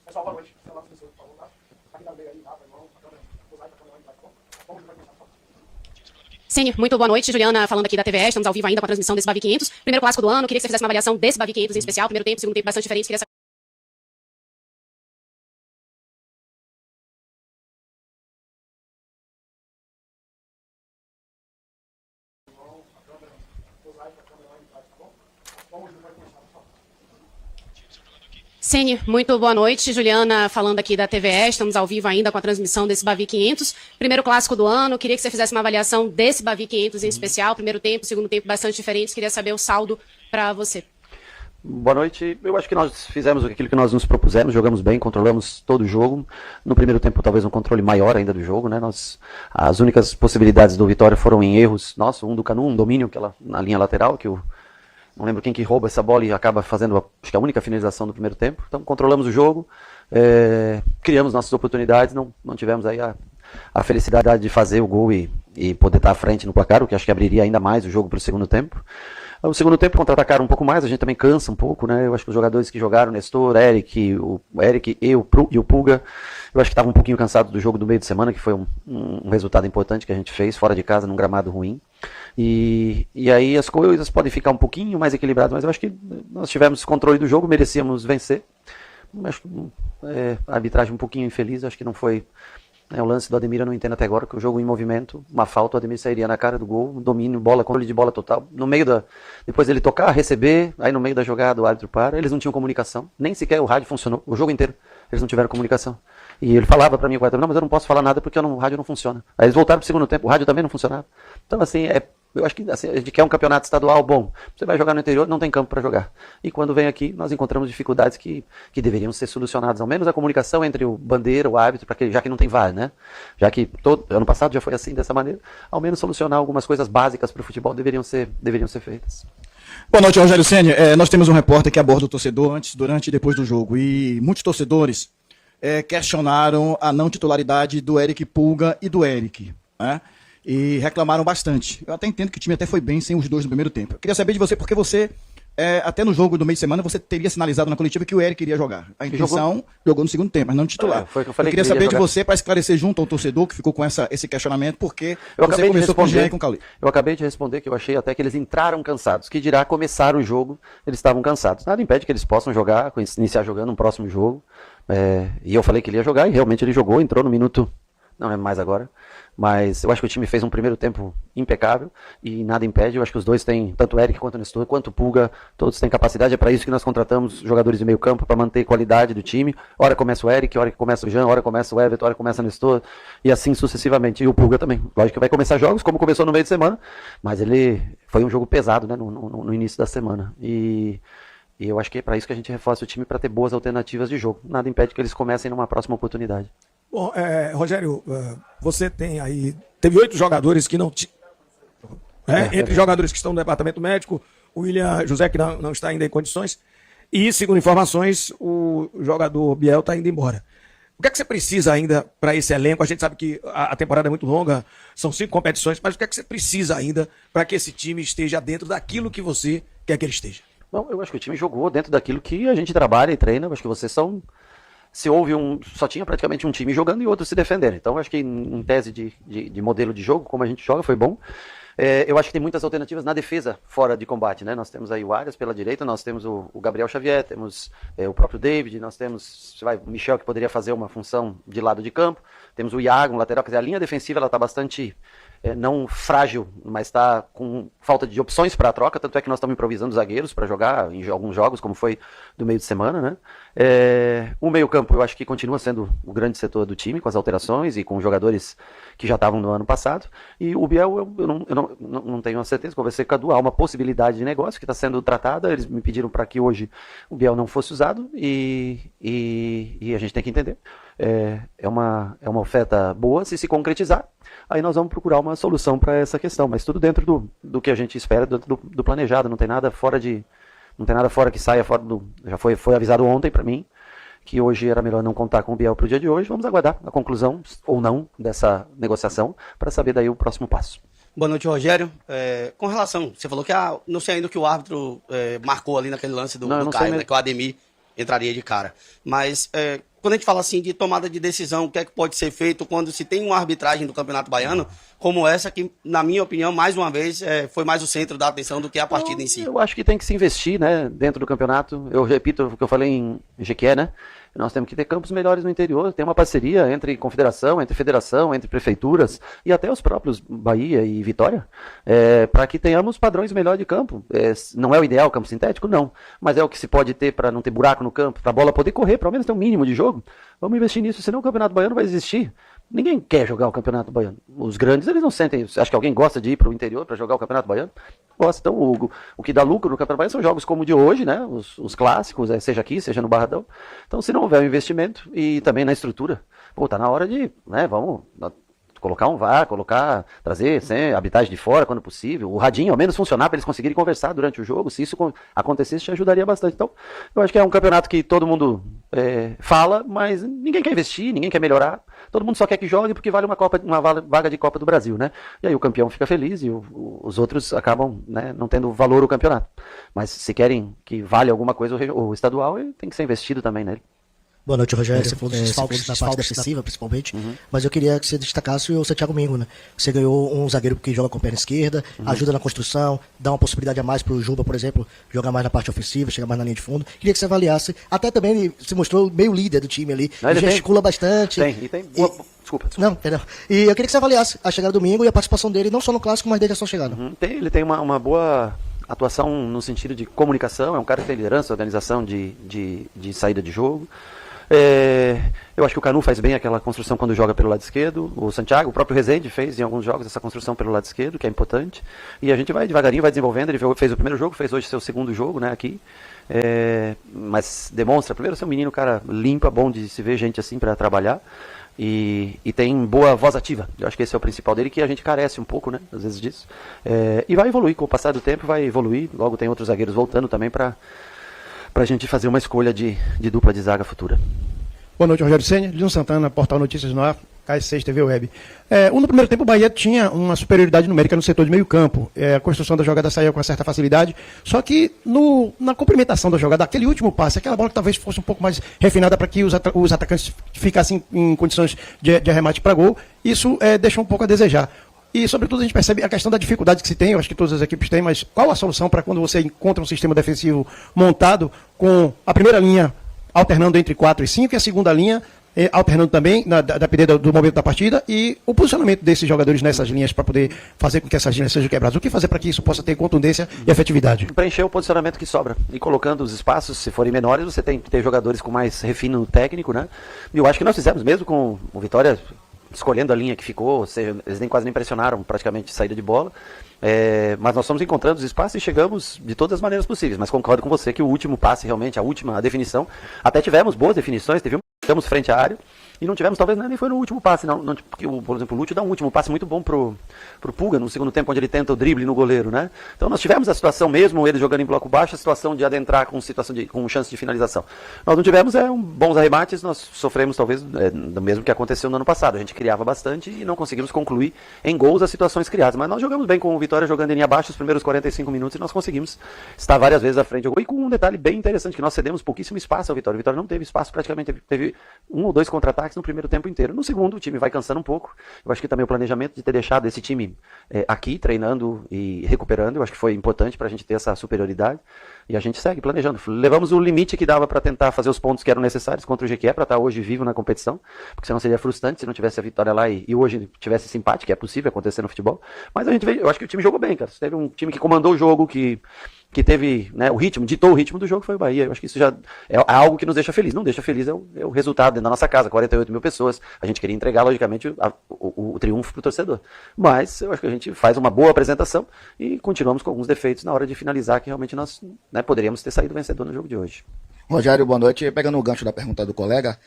Pessoal, boa noite. Sim, muito boa noite. Juliana falando aqui da TVE. Estamos ao vivo ainda com a transmissão desse Bavi 500. Primeiro clássico do ano. Queria que você fizesse uma avaliação desse Bavi 500 em especial. Primeiro tempo, segundo tempo, bastante diferente. Queria saber... Sim, muito boa noite. Juliana falando aqui da TVE. Estamos ao vivo ainda com a transmissão desse Bavi 500. Primeiro clássico do ano. Queria que você fizesse uma avaliação desse Bavi 500 em especial. Primeiro tempo, segundo tempo, bastante diferentes. Queria saber o saldo para você. Boa noite. Eu acho que nós fizemos aquilo que nós nos propusemos, jogamos bem, controlamos todo o jogo. No primeiro tempo, talvez um controle maior ainda do jogo, né? As únicas possibilidades do Vitória foram em erros. Nossa, um do Canu, um domínio na linha lateral, que não lembro quem que rouba essa bola e acaba fazendo, acho que a única finalização do primeiro tempo. Então, controlamos o jogo, criamos nossas oportunidades, não tivemos aí a felicidade de fazer o gol e poder estar à frente no placar, o que acho que abriria ainda mais o jogo para o segundo tempo. O segundo tempo contra-atacaram um pouco mais, a gente também cansa um pouco, né? Eu acho que os jogadores que jogaram, Nestor, o Eric e o Pulga, eu acho que estavam um pouquinho cansados do jogo do meio de semana, que foi um resultado importante que a gente fez, fora de casa, num gramado ruim. E aí as coisas podem ficar um pouquinho mais equilibradas, mas eu acho que nós tivemos controle do jogo, merecíamos vencer. Acho que a arbitragem um pouquinho infeliz, acho que não foi... O lance do Ademir eu não entendo até agora, que o jogo em movimento, uma falta, o Ademir sairia na cara do gol, domínio, bola, controle de bola total. Depois ele tocar, receber, aí no meio da jogada o árbitro para. Eles não tinham comunicação, nem sequer o rádio funcionou, o jogo inteiro, eles não tiveram comunicação. E ele falava para mim, não, mas eu não posso falar nada porque o rádio não funciona. Aí eles voltaram pro segundo tempo, o rádio também não funcionava. Então assim, eu acho que assim, a gente quer um campeonato estadual bom. Você vai jogar no interior, não tem campo para jogar. E quando vem aqui, nós encontramos dificuldades que deveriam ser solucionadas. Ao menos a comunicação entre o bandeira, o árbitro, já que não tem VAR, né? Já que ano passado já foi assim, dessa maneira, ao menos solucionar algumas coisas básicas para o futebol deveriam ser feitas. Boa noite, Rogério Ceni. Nós temos um repórter que aborda o torcedor antes, durante e depois do jogo. E muitos torcedores questionaram a não titularidade do Eric Pulga e do Eric, né? E reclamaram bastante. Eu até entendo que o time até foi bem sem os dois no primeiro tempo. Eu queria saber de você, porque você, até no jogo do meio de semana, você teria sinalizado na coletiva que o Eric iria jogar. A intenção jogou no segundo tempo, mas não titular. Foi o que eu falei. Eu queria saber de você, para esclarecer junto ao torcedor que ficou com esse questionamento, porque você começou com o Jean e com o Cauli. Eu acabei de responder que eu achei até que eles entraram cansados. Que dirá começar o jogo, eles estavam cansados. Nada impede que eles possam jogar, iniciar jogando um próximo jogo. E eu falei que ele ia jogar, e realmente ele jogou, entrou no minuto, não é mais agora. Mas eu acho que o time fez um primeiro tempo impecável e nada impede. Eu acho que os dois têm, tanto o Eric quanto o Nestor, quanto o Pulga, todos têm capacidade. É para isso que nós contratamos jogadores de meio campo, para manter a qualidade do time. Hora começa o Eric, hora que começa o Jean, hora começa o Everton, hora começa o Nestor, e assim sucessivamente. E o Pulga também. Lógico que vai começar jogos, como começou no meio de semana, mas ele foi um jogo pesado, né, no início da semana. E eu acho que é para isso que a gente reforça o time, para ter boas alternativas de jogo. Nada impede que eles comecem numa próxima oportunidade. Bom, Rogério, você teve 8 jogadores que não entre jogadores que estão no departamento médico, o William José que não está ainda em condições, e segundo informações, o jogador Biel está indo embora. O que é que você precisa ainda para esse elenco? A gente sabe que a temporada é muito longa, são 5 competições, mas o que é que você precisa ainda para que esse time esteja dentro daquilo que você quer que ele esteja? Bom, eu acho que o time jogou dentro daquilo que a gente trabalha e treina. Eu acho que vocês são... só tinha praticamente um time jogando e outro se defendendo. Então, acho que em tese de modelo de jogo, como a gente joga, foi bom. Eu acho que tem muitas alternativas na defesa fora de combate, né? Nós temos aí o Arias pela direita, nós temos o Gabriel Xavier, temos o próprio David, nós temos o Michel, que poderia fazer uma função de lado de campo, temos o Iago, um lateral. Quer dizer, a linha defensiva está bastante... não frágil, mas está com falta de opções para a troca, tanto é que nós estamos improvisando zagueiros para jogar em alguns jogos, como foi do meio de semana, né? O meio campo eu acho que continua sendo o grande setor do time, com as alterações e com jogadores que já estavam no ano passado, e o Biel eu não tenho a certeza, conversei com a Cadu, há uma possibilidade de negócio que está sendo tratada, eles me pediram para que hoje o Biel não fosse usado, e a gente tem que entender. É uma oferta boa, se concretizar, aí nós vamos procurar uma solução para essa questão, mas tudo dentro do que a gente espera, do planejado, não tem nada fora que saia fora já foi avisado ontem para mim, que hoje era melhor não contar com o Biel para o dia de hoje. Vamos aguardar a conclusão ou não dessa negociação, para saber daí o próximo passo. Boa noite, Rogério. Com relação, você falou que não sei ainda o que o árbitro marcou ali naquele lance do Caio, né, que o Ademir entraria de cara. Mas quando a gente fala assim de tomada de decisão, o que é que pode ser feito quando se tem uma arbitragem do Campeonato Baiano como essa, que, na minha opinião, mais uma vez, foi mais o centro da atenção do que a partida em si? Eu acho que tem que se investir, né, dentro do campeonato. Eu repito o que eu falei em Jequié, né? Nós temos que ter campos melhores no interior, tem uma parceria entre confederação, entre federação, entre prefeituras e até os próprios Bahia e Vitória, para que tenhamos padrões melhores de campo. Não é o ideal o campo sintético? Não. Mas é o que se pode ter para não ter buraco no campo, para a bola poder correr, pelo menos ter um mínimo de jogo. Vamos investir nisso, senão o Campeonato Baiano vai existir. Ninguém quer jogar o Campeonato Baiano. Os grandes, eles não sentem. Acho que alguém gosta de ir para o interior para jogar o Campeonato Baiano? Gosta. Então, o que dá lucro no Campeonato Baiano são jogos como o de hoje, né? Os clássicos, seja aqui, seja no Barradão. Então, se não houver um investimento e também na estrutura, tá na hora de, né, vamos colocar um VAR, trazer arbitragem de fora quando possível, o radinho ao menos funcionar para eles conseguirem conversar durante o jogo. Se isso acontecesse, te ajudaria bastante. Então, eu acho que é um campeonato que todo mundo fala, mas ninguém quer investir, ninguém quer melhorar. Todo mundo só quer que jogue porque vale uma vaga de Copa do Brasil, né? E aí o campeão fica feliz e os outros acabam, né, não tendo valor o campeonato. Mas se querem que vale alguma coisa o estadual, tem que ser investido também nele. Boa noite, Rogério. Você falou dos desfalques na parte defensiva, principalmente. Mas eu queria que você destacasse o Santiago Mingo, né? Você ganhou um zagueiro que joga com a perna esquerda, ajuda na construção, dá uma possibilidade a mais pro Juba, por exemplo, jogar mais na parte ofensiva, chegar mais na linha de fundo. Queria que você avaliasse. Até também ele se mostrou meio líder do time ali. Ele gesticula bastante. Desculpa. Não, entendeu? E eu queria que você avaliasse a chegada do Mingo e a participação dele, não só no clássico, mas desde a sua chegada. Ele tem uma boa atuação no sentido de comunicação, é um cara que tem liderança, organização de saída de jogo. Eu acho que o Canu faz bem aquela construção quando joga pelo lado esquerdo. O Santiago, o próprio Rezende fez em alguns jogos essa construção pelo lado esquerdo, que é importante. E a gente vai devagarinho, vai desenvolvendo. Ele fez o primeiro jogo, fez hoje seu segundo jogo, né, aqui. Mas demonstra, primeiro, ser um menino, cara limpa, bom de se ver gente assim para trabalhar. E tem boa voz ativa. Eu acho que esse é o principal dele, que a gente carece um pouco, né, às vezes disso. E vai evoluir, com o passar do tempo vai evoluir. Logo tem outros zagueiros voltando também para a gente fazer uma escolha de dupla de zaga futura. Boa noite, Rogério Senna, Lino Santana, Portal Notícias no Ar, KS6 TV Web. No primeiro tempo, o Bahia tinha uma superioridade numérica no setor de meio campo. A construção da jogada saía com uma certa facilidade, só que na complementação da jogada, aquele último passe, aquela bola que talvez fosse um pouco mais refinada para que os atacantes ficassem em condições de arremate para gol, isso deixou um pouco a desejar. E, sobretudo, a gente percebe a questão da dificuldade que se tem, eu acho que todas as equipes têm, mas qual a solução para quando você encontra um sistema defensivo montado com a primeira linha alternando entre 4 e 5 e a segunda linha alternando também, dependendo do momento da partida, e o posicionamento desses jogadores nessas linhas para poder fazer com que essas linhas sejam quebradas. O que fazer para que isso possa ter contundência e efetividade? Preencher o posicionamento que sobra. E colocando os espaços, se forem menores, você tem que ter jogadores com mais refino técnico, né? E eu acho que nós fizemos, mesmo com o Vitória escolhendo a linha que ficou, ou seja, eles quase nem pressionaram praticamente saída de bola, mas nós fomos encontrando os espaços e chegamos de todas as maneiras possíveis, mas concordo com você que o último passe, realmente, a definição, até tivemos boas definições, tivemos frente à área, e não tivemos, talvez nem foi no último passe, não, porque, por exemplo, o Lúcio dá um último passe muito bom pro Pulga, no segundo tempo, onde ele tenta o drible no goleiro, né? Então nós tivemos a situação mesmo, ele jogando em bloco baixo, a situação de adentrar com chance de finalização. Nós não tivemos bons arremates, nós sofremos talvez do mesmo que aconteceu no ano passado, a gente criava bastante e não conseguimos concluir em gols as situações criadas, mas nós jogamos bem com o Vitória jogando em linha abaixo os primeiros 45 minutos e nós conseguimos estar várias vezes à frente do gol, e com um detalhe bem interessante, que nós cedemos pouquíssimo espaço ao Vitória. O Vitória não teve espaço praticamente, teve 1 ou 2 contra-ataques no primeiro tempo inteiro. No segundo, o time vai cansando um pouco. Eu acho que também o planejamento de ter deixado esse time aqui, treinando e recuperando, eu acho que foi importante para a gente ter essa superioridade. E a gente segue planejando. Levamos o limite que dava para tentar fazer os pontos que eram necessários contra o Jequié, para estar hoje vivo na competição, porque senão seria frustrante se não tivesse a vitória lá e hoje tivesse esse empate, que é possível acontecer no futebol. Mas a gente veio, eu acho que o time jogou bem, cara. Teve um time que comandou o jogo, que teve, né, o ritmo, ditou o ritmo do jogo, foi o Bahia. Eu acho que isso já é algo que nos deixa feliz. Não deixa feliz é o resultado dentro da nossa casa, 48 mil pessoas. A gente queria entregar, logicamente, o triunfo para o torcedor. Mas eu acho que a gente faz uma boa apresentação e continuamos com alguns defeitos na hora de finalizar, que realmente nós, né, poderíamos ter saído vencedor no jogo de hoje. Rogério, boa noite. Pegando o gancho da pergunta do colega,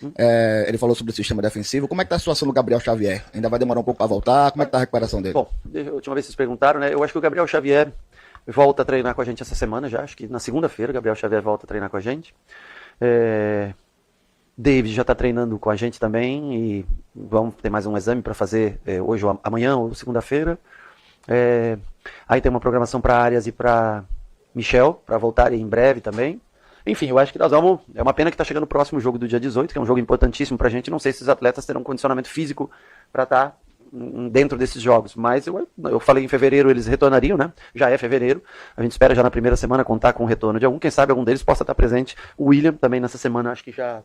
ele falou sobre o sistema defensivo. Como é que está a situação do Gabriel Xavier? Ainda vai demorar um pouco para voltar? Como é que está a recuperação dele? Bom, a última vez que vocês perguntaram, né? Eu acho que o Gabriel Xavier volta a treinar com a gente essa semana já. Acho que na segunda-feira o Gabriel Xavier volta a treinar com a gente. David já está treinando com a gente também e vamos ter mais um exame para fazer hoje ou amanhã ou segunda-feira. Aí tem uma programação para Arias e para Michel, para voltarem em breve também. Enfim, eu acho que nós vamos... É uma pena que está chegando o próximo jogo do dia 18, que é um jogo importantíssimo para a gente. Não sei se os atletas terão condicionamento físico para estar dentro desses jogos. Mas eu falei em fevereiro eles retornariam, né? Já é fevereiro. A gente espera já na primeira semana contar com o retorno de algum. Quem sabe algum deles possa estar presente. O William também nessa semana acho que já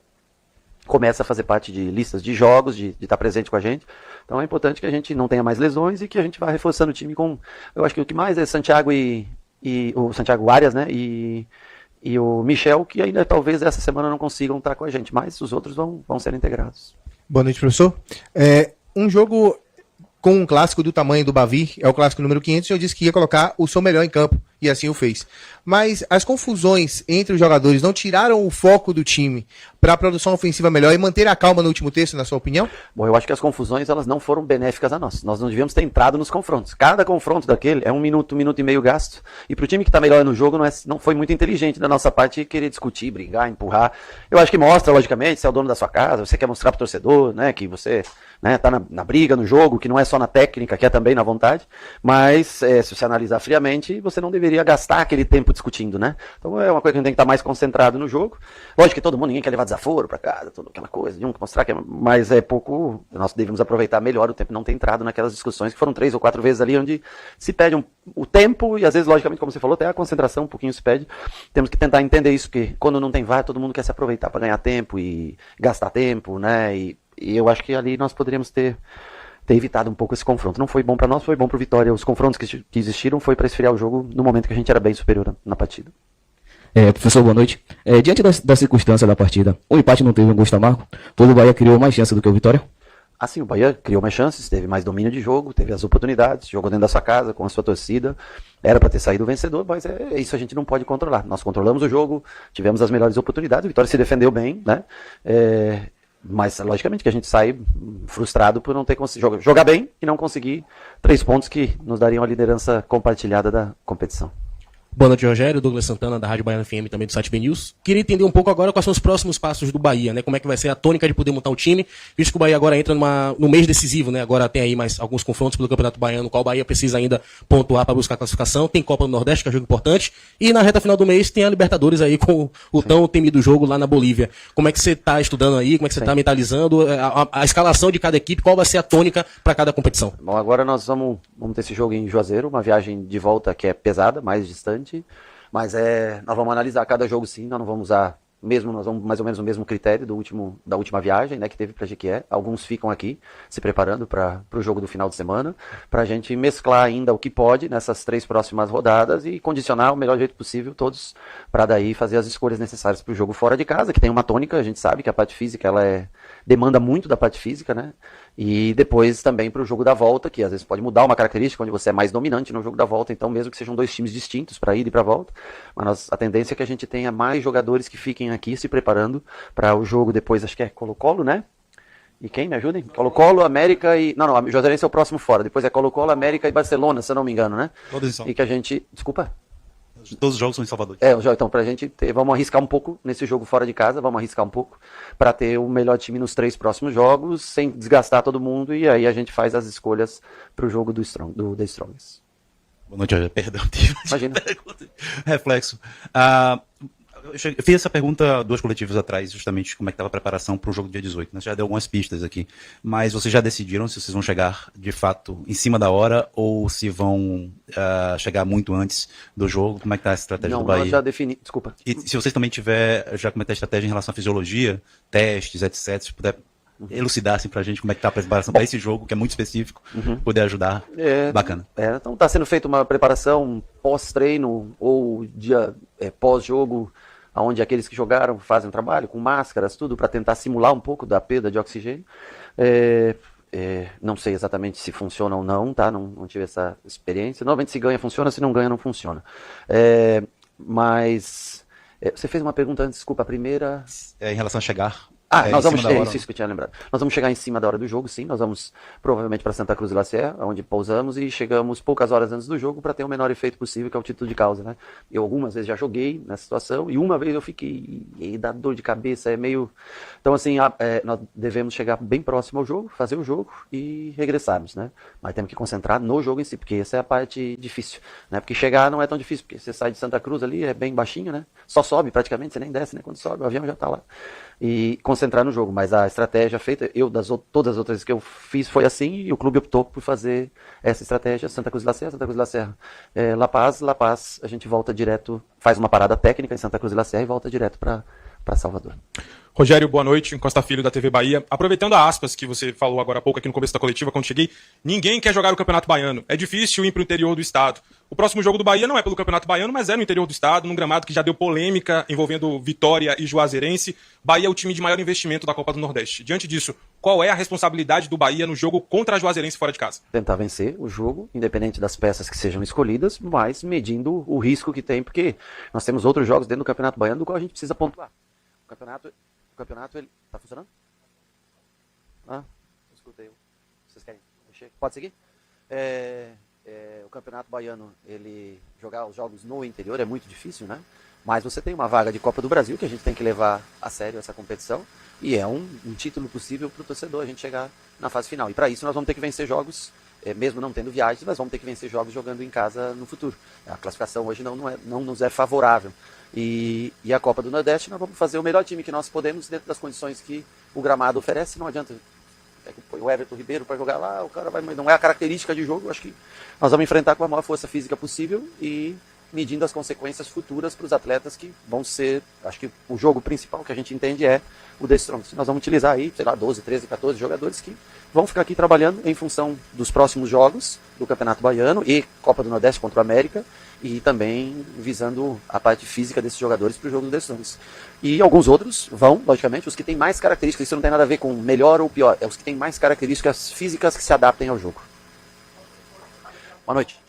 começa a fazer parte de listas de jogos, de estar presente com a gente. Então é importante que a gente não tenha mais lesões e que a gente vá reforçando o time com... Eu acho que o que mais é Santiago e o Santiago Arias, né? E o Michel, que ainda talvez essa semana não consigam estar com a gente, mas os outros vão ser integrados. Boa noite, professor. Um jogo com um clássico do tamanho do Bavi, é o clássico número 500, eu disse que ia colocar o seu melhor em campo, e assim o fez. Mas as confusões entre os jogadores não tiraram o foco do time para a produção ofensiva melhor e manter a calma no último terço, na sua opinião? Bom, eu acho que as confusões elas não foram benéficas a nós. Nós não devíamos ter entrado nos confrontos. Cada confronto daquele é 1 minuto e meio gasto. E para o time que está melhor no jogo não foi muito inteligente da nossa parte querer discutir, brigar, empurrar. Eu acho que mostra, logicamente, você é o dono da sua casa, você quer mostrar para o torcedor, né, que você tá na briga, no jogo, que não é só na técnica, que é também na vontade. Mas se você analisar friamente, você não deveria gastar aquele tempo discutindo, né? Então é uma coisa que a gente tem que estar mais concentrado no jogo. Lógico que todo mundo, ninguém quer levar desaforo para casa, toda aquela coisa, de um mostrar que mas é pouco, nós devemos aproveitar melhor o tempo, não ter entrado naquelas discussões que foram 3 ou 4 vezes ali, onde se pede o tempo e às vezes, logicamente, como você falou, até a concentração um pouquinho se pede. Temos que tentar entender isso, porque quando não tem VAR, todo mundo quer se aproveitar para ganhar tempo e gastar tempo, né? E eu acho que ali nós poderíamos ter evitado um pouco esse confronto. Não foi bom para nós, foi bom para o Vitória. Os confrontos que existiram foi para esfriar o jogo no momento que a gente era bem superior na partida. Professor, boa noite. Diante da circunstância da partida, o empate não teve um gosto amargo? Todo o Bahia criou mais chance do que o Vitória? Assim, o Bahia criou mais chances, teve mais domínio de jogo, teve as oportunidades, jogou dentro da sua casa, com a sua torcida. Era para ter saído vencedor, mas isso a gente não pode controlar. Nós controlamos o jogo, tivemos as melhores oportunidades, o Vitória se defendeu bem, né? Mas, logicamente, que a gente sai frustrado por não ter conseguido jogar bem e não conseguir 3 pontos que nos dariam a liderança compartilhada da competição. Boa noite, Rogério. Douglas Santana, da Rádio Baiana FM, também do site BNews. Queria entender um pouco agora quais são os próximos passos do Bahia, né? Como é que vai ser a tônica de poder montar o time, visto que o Bahia agora entra no mês decisivo, né? Agora tem aí mais alguns confrontos pelo Campeonato Baiano, no qual o Bahia precisa ainda pontuar para buscar a classificação. Tem Copa do Nordeste, que é um jogo importante. E na reta final do mês tem a Libertadores aí com o tão temido jogo lá na Bolívia. Como é que você está estudando aí? Como é que você está mentalizando a escalação de cada equipe? Qual vai ser a tônica para cada competição? Bom, agora nós vamos ter esse jogo em Juazeiro, uma viagem de volta que é pesada, mais distante. Mas nós vamos analisar cada jogo sim, nós não vamos usar nós vamos mais ou menos o mesmo critério da última viagem, né, que teve para Jequié. Alguns ficam aqui se preparando para o jogo do final de semana, para a gente mesclar ainda o que pode nessas 3 próximas rodadas e condicionar o melhor jeito possível todos para daí fazer as escolhas necessárias para o jogo fora de casa, que tem uma tônica, a gente sabe que a parte física ela demanda muito da parte física, né? E depois também para o jogo da volta, que às vezes pode mudar uma característica onde você é mais dominante no jogo da volta, então mesmo que sejam 2 times distintos para ida e para volta, mas a tendência é que a gente tenha mais jogadores que fiquem aqui se preparando para o jogo depois, acho que é Colo-Colo, né? E quem? Me ajudem? Colo-Colo, América e... Não, o Juazeirense é o próximo fora, depois é Colo-Colo, América e Barcelona, se eu não me engano, né? Todos e que a gente... Desculpa? Todos os jogos são em Salvador. Então, pra gente vamos arriscar um pouco nesse jogo fora de casa, vamos arriscar um pouco para ter o melhor time nos 3 próximos jogos, sem desgastar todo mundo, e aí a gente faz as escolhas pro jogo do The Strongest. Boa noite, perdão. Imagina. Reflexo. Eu fiz essa pergunta 2 coletivos atrás, justamente como é que estava a preparação para o jogo do dia 18. Né? Já deu algumas pistas aqui. Mas vocês já decidiram se vocês vão chegar, de fato, em cima da hora ou se vão chegar muito antes do jogo? Como é que está a estratégia do Bahia? Não, já defini... Desculpa. E se vocês também tiver, já como é que tá a estratégia em relação à fisiologia, testes, etc., se puder elucidar assim, pra gente como é que tá a preparação para esse jogo, que é muito específico, poder ajudar. Bacana. Então está sendo feita uma preparação pós-treino ou dia pós-jogo, onde aqueles que jogaram fazem um trabalho com máscaras, tudo, para tentar simular um pouco da perda de oxigênio. Não sei exatamente se funciona ou não, tá? Não tive essa experiência. Normalmente se ganha, funciona, se não ganha, não funciona. Mas você fez uma pergunta antes, desculpa, a primeira... Em relação a chegar Nós vamos da hora. isso que eu tinha lembrado. Nós vamos chegar em cima da hora do jogo, sim. Nós vamos provavelmente para Santa Cruz de la Sierra, onde pousamos e chegamos poucas horas antes do jogo para ter o menor efeito possível, que é o título de causa, né? Eu algumas vezes já joguei nessa situação e uma vez eu fiquei e dá dor de cabeça, é meio. Então assim, nós devemos chegar bem próximo ao jogo, fazer o jogo e regressarmos, né? Mas temos que concentrar no jogo em si, porque essa é a parte difícil, né? Porque chegar não é tão difícil, porque você sai de Santa Cruz ali, é bem baixinho, né? Só sobe praticamente, você nem desce, né? Quando sobe, o avião já tá lá. E concentrar no jogo, mas a estratégia feita, todas as outras que eu fiz foi assim, e o clube optou por fazer essa estratégia, Santa Cruz de la Serra, Santa Cruz de la Serra, La Paz, a gente volta direto, faz uma parada técnica em Santa Cruz de la Serra e volta direto para Salvador. Rogério, boa noite, Costa Filho da TV Bahia. Aproveitando a aspas que você falou agora há pouco aqui no começo da coletiva, quando cheguei, ninguém quer jogar o Campeonato Baiano. É difícil ir para o interior do estado. O próximo jogo do Bahia não é pelo Campeonato Baiano, mas é no interior do estado, num gramado que já deu polêmica envolvendo Vitória e Juazeirense. Bahia é o time de maior investimento da Copa do Nordeste. Diante disso, qual é a responsabilidade do Bahia no jogo contra a Juazeirense fora de casa? Tentar vencer o jogo, independente das peças que sejam escolhidas, mas medindo o risco que tem, porque nós temos outros jogos dentro do Campeonato Baiano do qual a gente precisa pontuar. O campeonato, ele tá funcionando? Escutei. Vocês querem mexer? Pode seguir? O Campeonato Baiano, ele jogar os jogos no interior é muito difícil, né? Mas você tem uma vaga de Copa do Brasil que a gente tem que levar a sério essa competição e é um título possível para o torcedor a gente chegar na fase final. E para isso nós vamos ter que vencer jogos, mesmo não tendo viagens, nós vamos ter que vencer jogos jogando em casa no futuro. A classificação hoje não nos é favorável. E a Copa do Nordeste nós vamos fazer o melhor time que nós podemos dentro das condições que o gramado oferece. Não adianta o Everton Ribeiro para jogar lá, o cara não é a característica de jogo. Acho que nós vamos enfrentar com a maior força física possível e medindo as consequências futuras para os atletas que vão ser, acho que o jogo principal que a gente entende é o The Strongest. Nós vamos utilizar aí, 12, 13, 14 jogadores que vão ficar aqui trabalhando em função dos próximos jogos do Campeonato Baiano e Copa do Nordeste contra o América e também visando a parte física desses jogadores para o jogo do The Strongest. E alguns outros vão, logicamente, os que têm mais características, isso não tem nada a ver com melhor ou pior, é os que têm mais características físicas que se adaptem ao jogo. Boa noite.